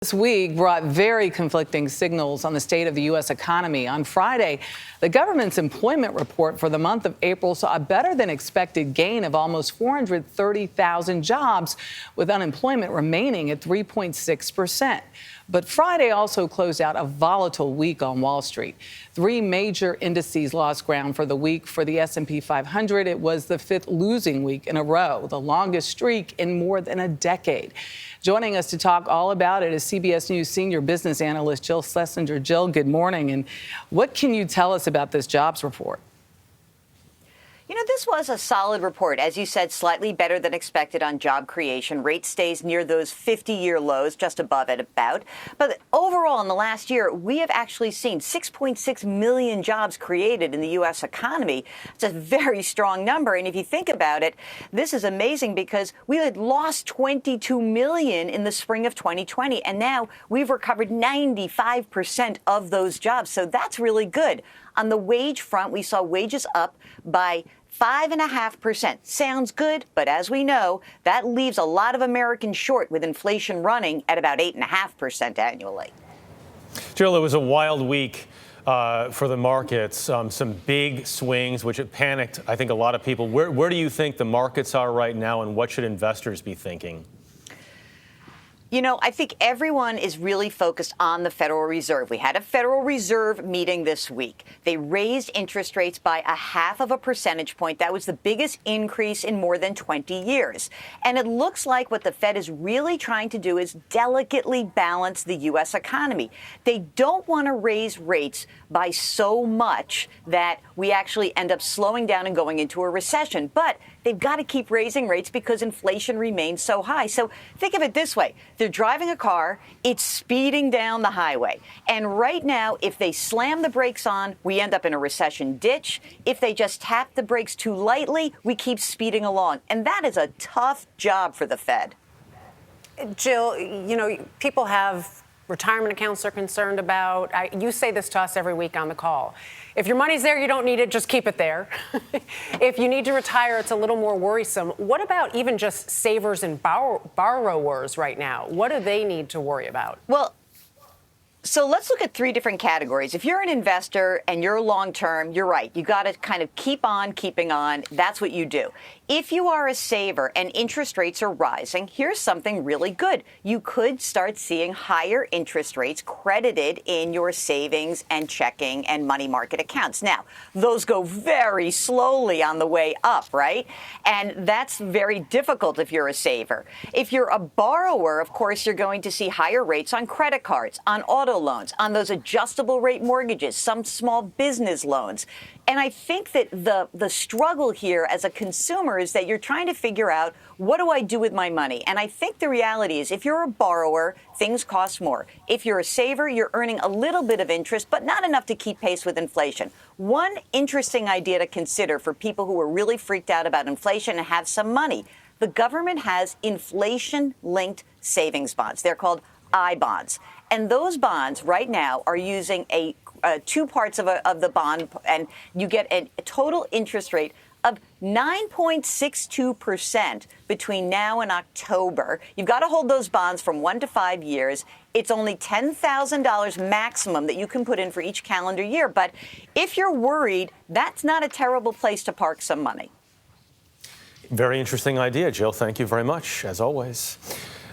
This week brought very conflicting signals on the state of the U.S. economy. On Friday, the government's employment report for the month of April saw a better than expected gain of almost 430,000 jobs, with unemployment remaining at 3.6%. But Friday also closed out a volatile week on Wall Street. Three major indices lost ground for the week. For the S&P 500, it was the fifth losing week in a row, the longest streak in more than a decade. Joining us to talk all about it is CBS News senior business analyst Jill Schlesinger. Jill, good morning. And what can you tell us about this jobs report? You know, this was a solid report. As you said, slightly better than expected on job creation. Rate stays near those 50-year lows, just above it about. But overall, in the last year, we have actually seen 6.6 million jobs created in the U.S. economy. It's a very strong number. And if you think about it, this is amazing because we had lost 22 million in the spring of 2020. And now we've recovered 95% of those jobs. So that's really good. On the wage front, we saw wages up by 5.5%. Sounds good, but as we know, that leaves a lot of Americans short, with inflation running at about 8.5% annually. Jill, it was a wild week for the markets. Some big swings, which it panicked, I think, a lot of people. Where do you think the markets are right now, and what should investors be thinking? You know, I think everyone is really focused on the Federal Reserve. We had a Federal Reserve meeting this week. They raised interest rates by 0.5 percentage point. That was the biggest increase in more than 20 years. And it looks like what the Fed is really trying to do is delicately balance the U.S. economy. They don't want to raise rates by so much that we actually end up slowing down and going into a recession. But they've got to keep raising rates because inflation remains so high. So think of it this way. They're driving a car, it's speeding down the highway. And right now, if they slam the brakes on, we end up in a recession ditch. If they just tap the brakes too lightly, we keep speeding along. And that is a tough job for the Fed. Jill, you know, people have retirement accounts they're concerned about. You say this to us every week on the call. If your money's there, you don't need it, just keep it there. If you need to retire, it's a little more worrisome. What about even just savers and borrowers right now? What do they need to worry about? Well, so let's look at three different categories. If you're an investor and you're long-term, you're right. You got to kind of keep on keeping on. That's what you do. If you are a saver and interest rates are rising, here's something really good. You could start seeing higher interest rates credited in your savings and checking and money market accounts. Now, those go very slowly on the way up, right? And that's very difficult if you're a saver. If you're a borrower, of course, you're going to see higher rates on credit cards, on auto loans, on those adjustable rate mortgages, some small business loans. And I think that the struggle here as a consumer is that you're trying to figure out, what do I do with my money? And I think the reality is, if you're a borrower, things cost more. If you're a saver, you're earning a little bit of interest, but not enough to keep pace with inflation. One interesting idea to consider for people who are really freaked out about inflation and have some money: the government has inflation-linked savings bonds. They're called I-bonds. And those bonds right now are using two parts of the bond, and you get a total interest rate of 9.62% between now and October. You've got to hold those bonds from 1 to 5 years. It's only $10,000 maximum that you can put in for each calendar year. But if you're worried, that's not a terrible place to park some money. Very interesting idea, Jill. Thank you very much, as always.